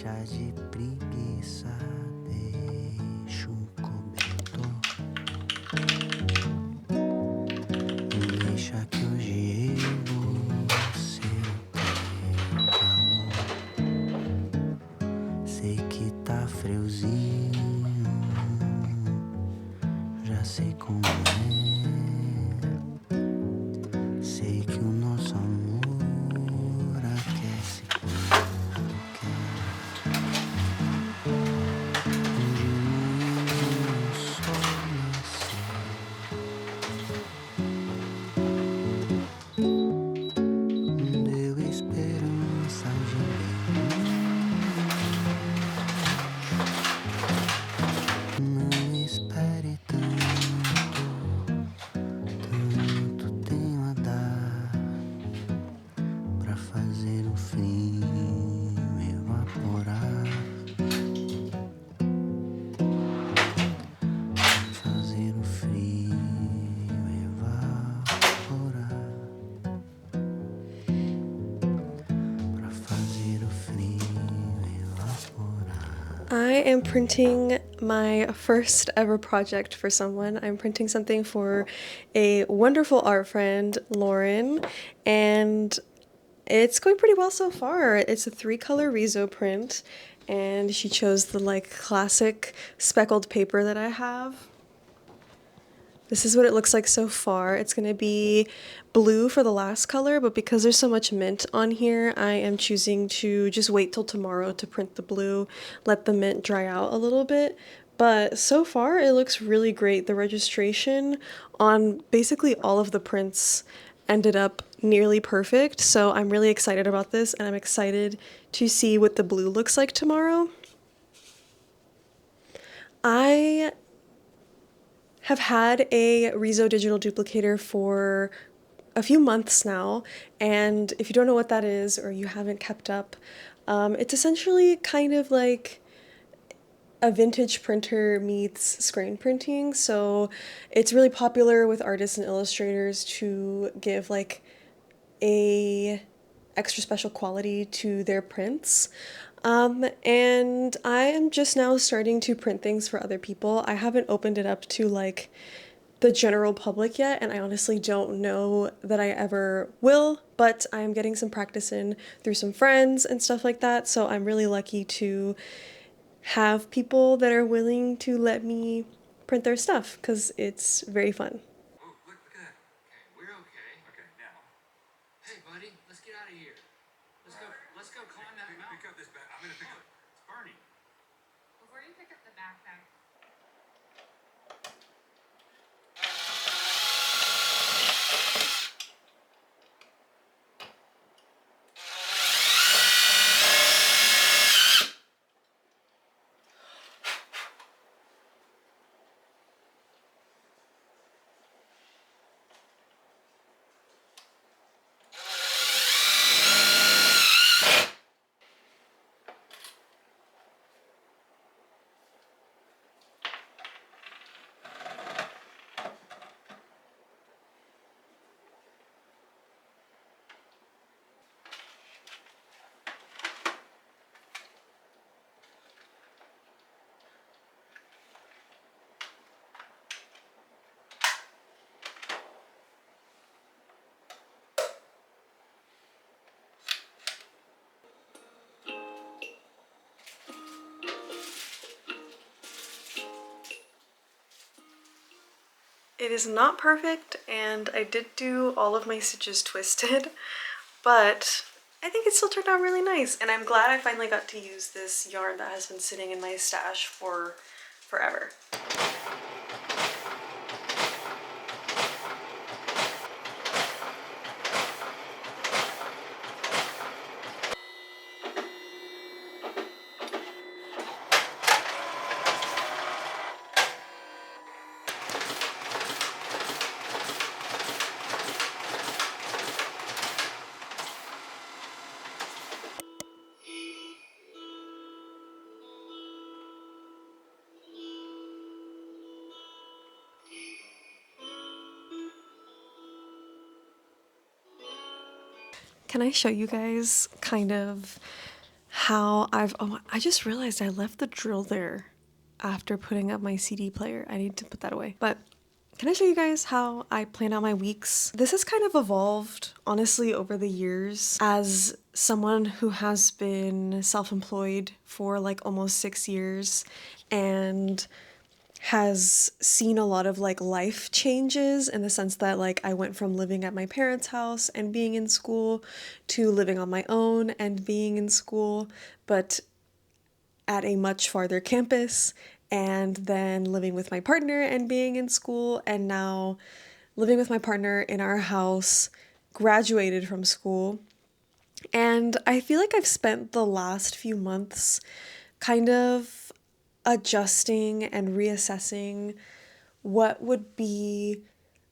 Deixa de preguiça, deixa cobertor. Deixa que hoje eu vou ser o teu calor. Sei que tá friozinho, já sei como é. Sei que o nosso amor aquece quando quer. De manhã o sol nascer, deu esperança de bem. Não espere tanto, tanto tenho a dar pra fazer o frio evaporar. Fazer o frio evaporar. Pra fazer o frio evaporar. I am printing my first ever project for someone. I'm printing something for a wonderful art friend, Lauren, and it's going pretty well so far. It's a 3-color Riso print, and she chose the like classic speckled paper that I have. This is what it looks like so far. It's gonna be blue for the last color, but because there's so much mint on here, I am choosing to just wait till tomorrow to print the blue, let the mint dry out a little bit. But so far, it looks really great. The registration on basically all of the prints ended up nearly perfect, so I'm really excited about this, and I'm excited to see what the blue looks like tomorrow. I have had a Riso digital duplicator for a few months now, and if you don't know what that is or you haven't kept up, it's essentially kind of like a vintage printer meets screen printing. So it's really popular with artists and illustrators to give like a extra special quality to their prints. And I am just now starting to print things for other people. I haven't opened it up to like the general public yet, and I honestly don't know that I ever will, but I'm getting some practice in through some friends and stuff like that, so I'm really lucky to have people that are willing to let me print their stuff because it's very fun. Oh, look at that. Okay, we're okay. Okay, now. Hey, buddy, let's get out of here. Let's go climb that mountain. Pick up this bag. I'm gonna pick up. It's burning. Before you pick up the backpack, It is not perfect, and I did do all of my stitches twisted, but I think it still turned out really nice, and I'm glad I finally got to use this yarn that has been sitting in my stash for forever. Can I show you guys kind of how I just realized I left the drill there after putting up my CD player. I need to put that away. But can I show you guys how I plan out my weeks? This has kind of evolved, honestly, over the years. As someone who has been self-employed for like almost 6 years and has seen a lot of like life changes, in the sense that like I went from living at my parents' house and being in school to living on my own and being in school, but at a much farther campus, and then living with my partner and being in school, and now living with my partner in our house, graduated from school. And I feel like I've spent the last few months kind of adjusting and reassessing what would be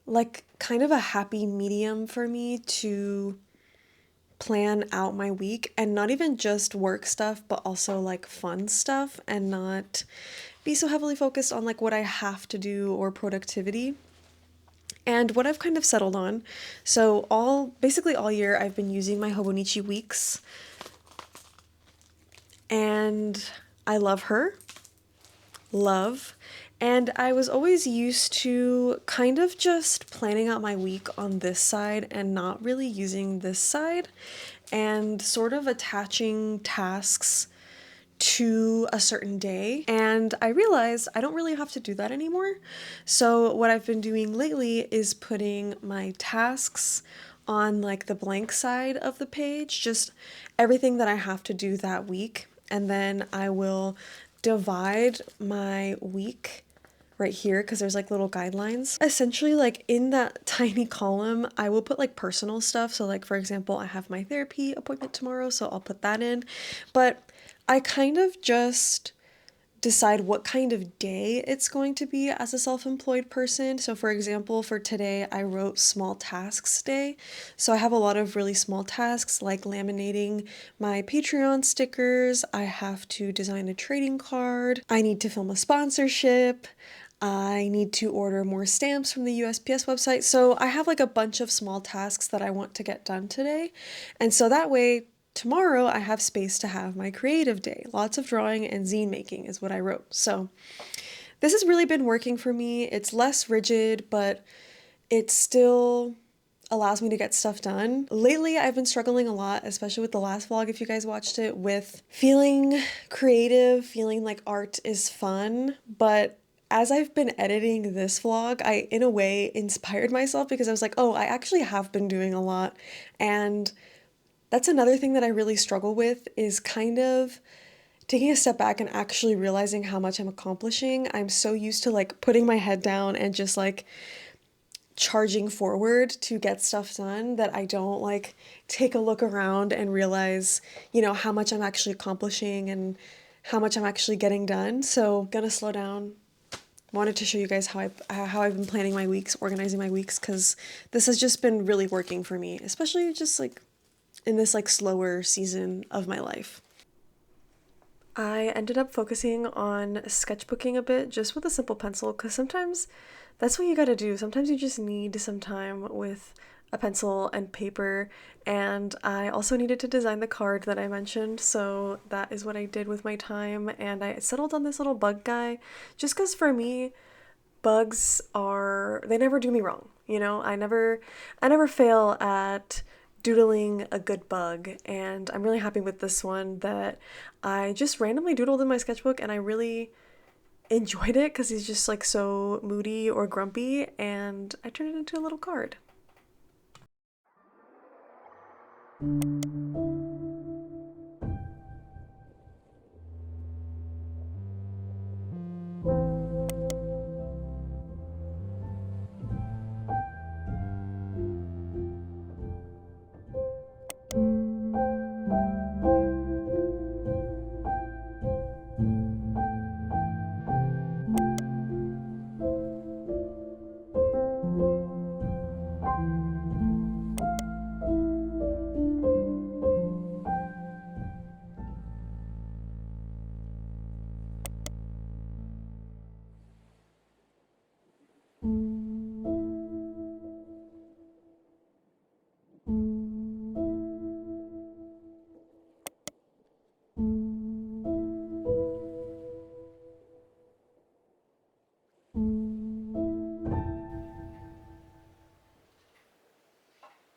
like kind of a happy medium for me to plan out my week, and not even just work stuff, but also like fun stuff, and not be so heavily focused on like what I have to do or productivity. And what I've kind of settled on, so basically all year I've been using my Hobonichi weeks, and I love her. Love. And I was always used to kind of just planning out my week on this side and not really using this side, and sort of attaching tasks to a certain day. And I realized I don't really have to do that anymore. So what I've been doing lately is putting my tasks on like the blank side of the page, just everything that I have to do that week. And then I will divide my week right here, because there's like little guidelines. Essentially, like in that tiny column, I will put like personal stuff. So like, for example, I have my therapy appointment tomorrow, so I'll put that in. But I kind of just decide what kind of day it's going to be as a self-employed person. So for example, for today, I wrote small tasks day. So I have a lot of really small tasks, like laminating my Patreon stickers. I have to design a trading card. I need to film a sponsorship. I need to order more stamps from the USPS website. So I have like a bunch of small tasks that I want to get done today. And so that way, tomorrow I have space to have my creative day. Lots of drawing and zine making is what I wrote. So this has really been working for me. It's less rigid, but it still allows me to get stuff done. Lately, I've been struggling a lot, especially with the last vlog, if you guys watched it, with feeling creative, feeling like art is fun. But as I've been editing this vlog, I, in a way, inspired myself, because I was like, oh, I actually have been doing a lot. And that's another thing that I really struggle with, is kind of taking a step back and actually realizing how much I'm accomplishing. I'm so used to like putting my head down and just like charging forward to get stuff done, that I don't like take a look around and realize, how much I'm actually accomplishing and how much I'm actually getting done. So gonna slow down. Wanted to show you guys how I've been planning my weeks, organizing my weeks, because this has just been really working for me, especially just like in this like slower season of my life. I ended up focusing on sketchbooking a bit, just with a simple pencil, because sometimes that's what you gotta do. Sometimes you just need some time with a pencil and paper, and I also needed to design the card that I mentioned, so that is what I did with my time. And I settled on this little bug guy, just because for me, bugs they never do me wrong. I never fail at doodling a good bug, and I'm really happy with this one that I just randomly doodled in my sketchbook, and I really enjoyed it because he's just like so moody or grumpy, and I turned it into a little card.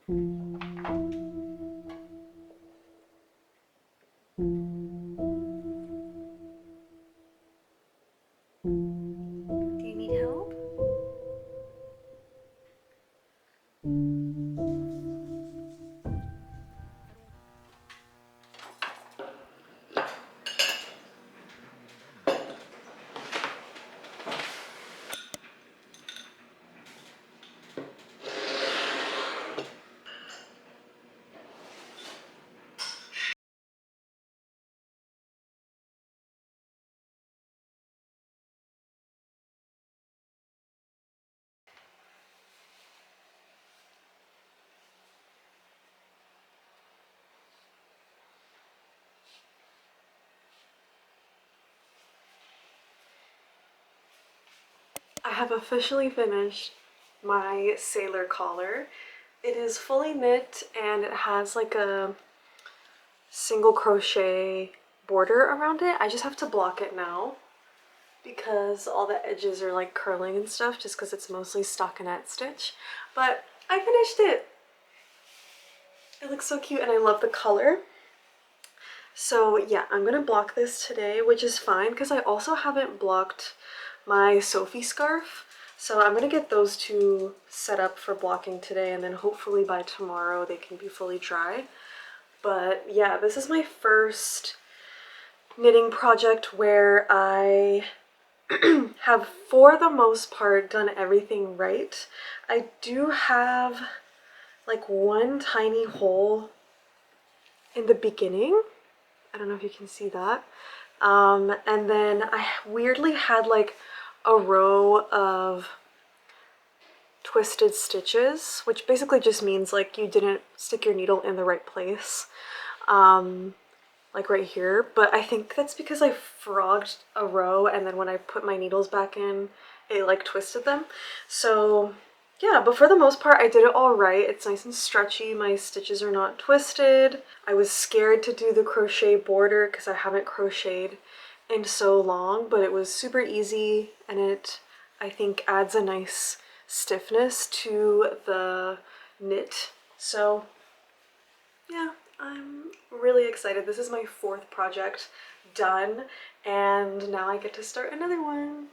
Do you need help? I have officially finished my sailor collar. It is fully knit and it has like a single crochet border around it. I just have to block it now because all the edges are like curling and stuff just because it's mostly stockinette stitch. But I finished it! It looks so cute and I love the color. So yeah, I'm gonna block this today, which is fine because I also haven't blocked my Sophie scarf. So I'm gonna get those two set up for blocking today and then hopefully by tomorrow they can be fully dry. But yeah, this is my first knitting project where I have for the most part done everything right. I do have like one tiny hole in the beginning. I don't know if you can see that. And then I weirdly had like a row of twisted stitches, which basically just means like you didn't stick your needle in the right place, like right here. But I think that's because I frogged a row and then when I put my needles back in, it like twisted them. So yeah, but for the most part, I did it all right. It's nice and stretchy. My stitches are not twisted. I was scared to do the crochet border because I haven't crocheted in so long, but it was super easy and it, I think, adds a nice stiffness to the knit. So yeah, I'm really excited. This is my fourth project done and now I get to start another one.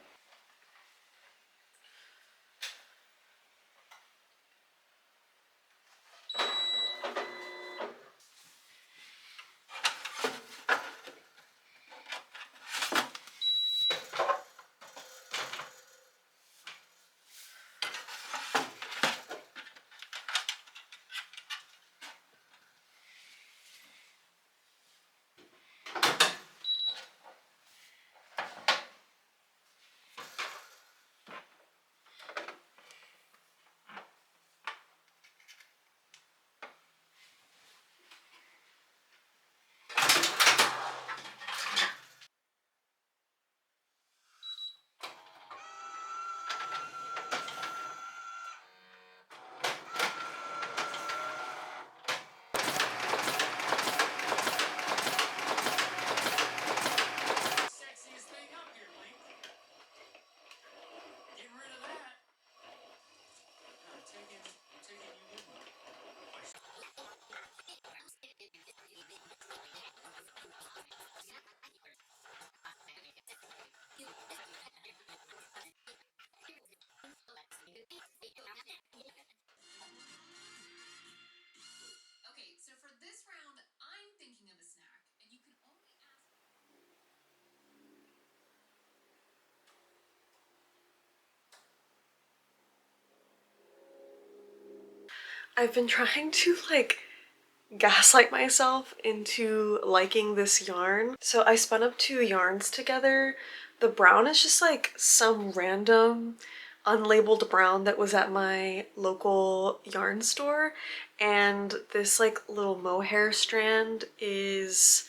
Sexiest thing up here, Link. Getting rid of that. I'm taking you with me. Okay, so for this round, I'm thinking of a snack, and you can only ask. I've been trying to like gaslight myself into liking this yarn. So I spun up two yarns together. The brown is just like some random unlabeled brown that was at my local yarn store, and this like little mohair strand is,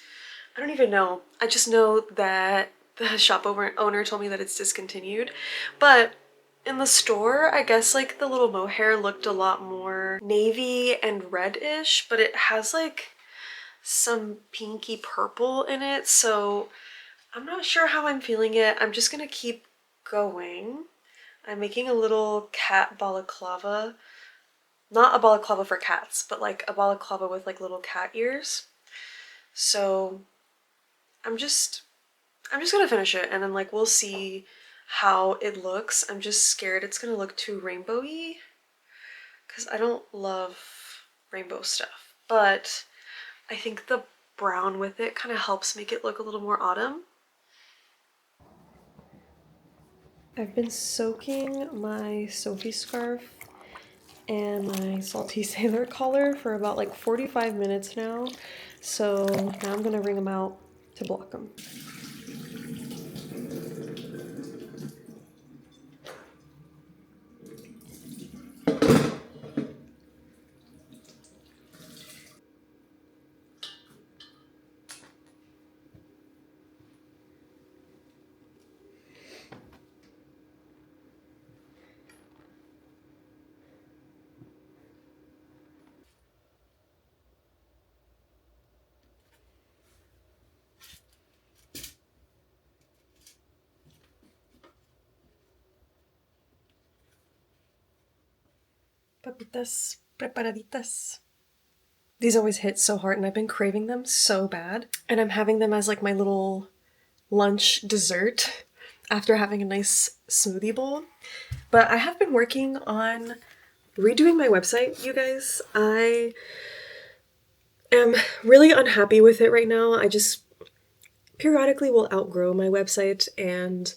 I don't even know. I just know that the shop owner told me that it's discontinued, but in the store, I guess like the little mohair looked a lot more navy and reddish, but it has like some pinky purple in it, so I'm not sure how I'm feeling it. I'm just gonna keep going. I'm making a little cat balaclava not a balaclava for cats, but like a balaclava with like little cat ears. So I'm just gonna finish it and then like we'll see how it looks. I'm just scared it's gonna look too rainbowy because I don't love rainbow stuff, but I think the brown with it kind of helps make it look a little more autumn. I've been soaking my Sophie scarf and my salty sailor collar for about like 45 minutes now. So now I'm gonna wring them out to block them. Papitas preparaditas. These always hit so hard and I've been craving them so bad. And I'm having them as like my little lunch dessert after having a nice smoothie bowl. But I have been working on redoing my website, you guys. I am really unhappy with it right now. I just periodically will outgrow my website and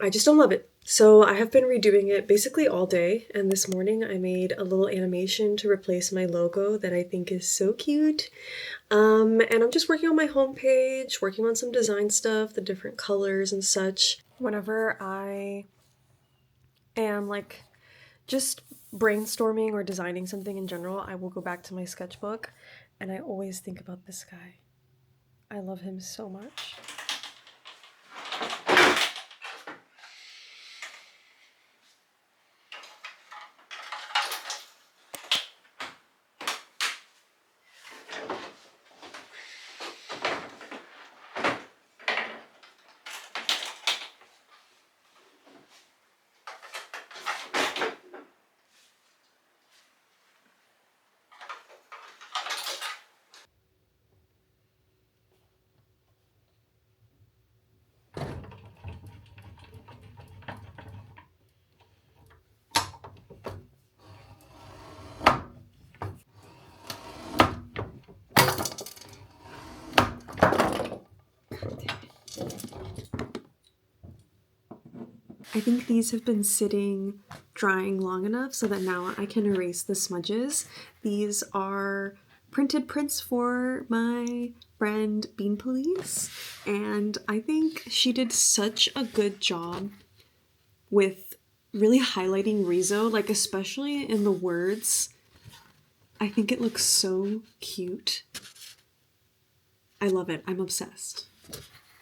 I just don't love it. So I have been redoing it basically all day, and this morning I made a little animation to replace my logo that I think is so cute. And I'm just working on my homepage, working on some design stuff, the different colors and such. Whenever I am like just brainstorming or designing something in general, I will go back to my sketchbook and I always think about this guy. I love him so much. I think these have been sitting drying long enough so that now I can erase the smudges. These are printed prints for my friend Bean Police, and I think she did such a good job with really highlighting Rizo, like especially in the words. I think it looks so cute. I love it. I'm obsessed.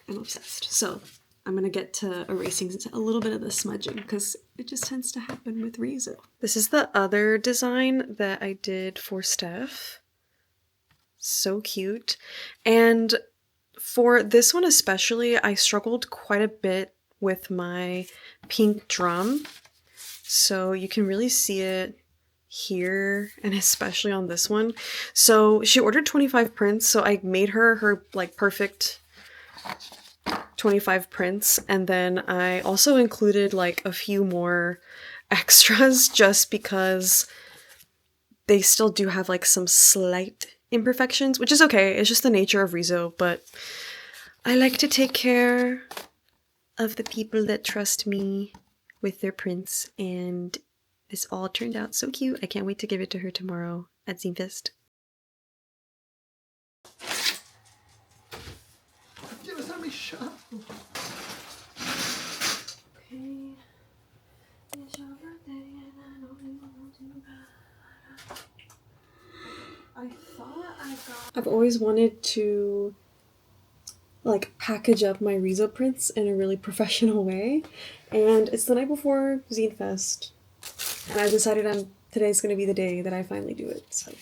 I'm obsessed. So I'm gonna get to erasing a little bit of the smudging because it just tends to happen with Rizo. This is the other design that I did for Steph. So cute. And for this one especially, I struggled quite a bit with my pink drum. So you can really see it here and especially on this one. So she ordered 25 prints, so I made her like perfect 25 prints, and then I also included like a few more extras just because they still do have like some slight imperfections, which is okay. It's just the nature of Rizo, but I like to take care of the people that trust me with their prints, and this all turned out so cute. I can't wait to give it to her tomorrow at zinefest. Let me shuffle. Okay. It's your birthday and I don't even want to. I thought I got... I've always wanted to like package up my Rizo prints in a really professional way, and it's the night before zinefest, and I decided today's gonna be the day that I finally do it, so.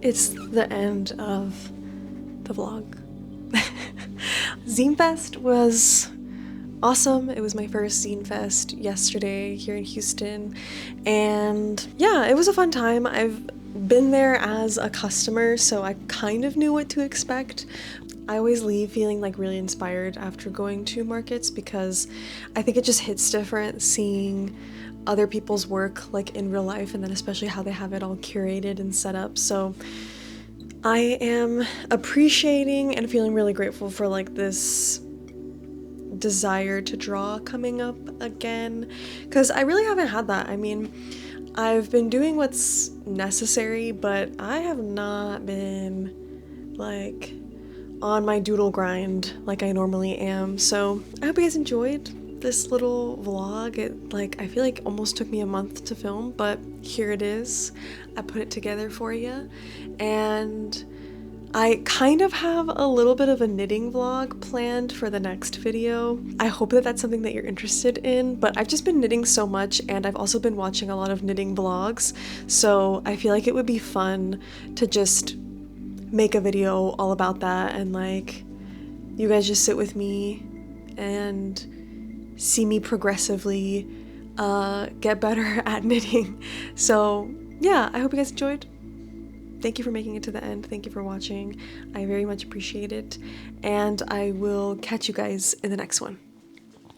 It's the end of the vlog. Zinefest was awesome. It was my first zinefest yesterday here in Houston, and yeah, it was a fun time. I've been there as a customer, so I kind of knew what to expect. I always leave feeling like really inspired after going to markets because I think it just hits different seeing other people's work like in real life, and then especially how they have it all curated and set up. So I am appreciating and feeling really grateful for like this desire to draw coming up again, because I really haven't had that. I mean, I've been doing what's necessary, but I have not been like on my doodle grind like I normally am. So I hope you guys enjoyed this little vlog. It I feel like almost took me a month to film, but here it is. I put it together for you, and I kind of have a little bit of a knitting vlog planned for the next video. I hope that that's something that you're interested in, but I've just been knitting so much, and I've also been watching a lot of knitting vlogs, so I feel like it would be fun to just make a video all about that, and like you guys just sit with me and see me progressively get better at knitting. So yeah, I hope you guys enjoyed. Thank you for making it to the end. Thank you for watching. I very much appreciate it, and I will catch you guys in the next one.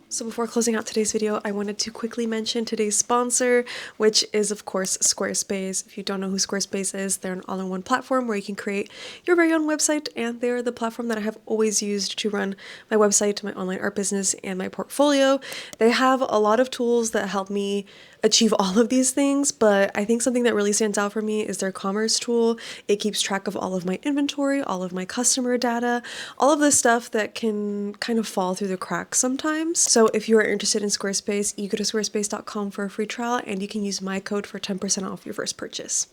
So before closing out today's video, I wanted to quickly mention today's sponsor, which is of course Squarespace. If you don't know who Squarespace is, they're an all-in-one platform where you can create your very own website, and they're the platform that I have always used to run my website, my online art business, and my portfolio. They have a lot of tools that help me achieve all of these things, but I think something that really stands out for me is their commerce tool. It keeps track of all of my inventory, all of my customer data, all of this stuff that can kind of fall through the cracks sometimes. So if you are interested in Squarespace, you go to squarespace.com for a free trial, and you can use my code for 10% off your first purchase.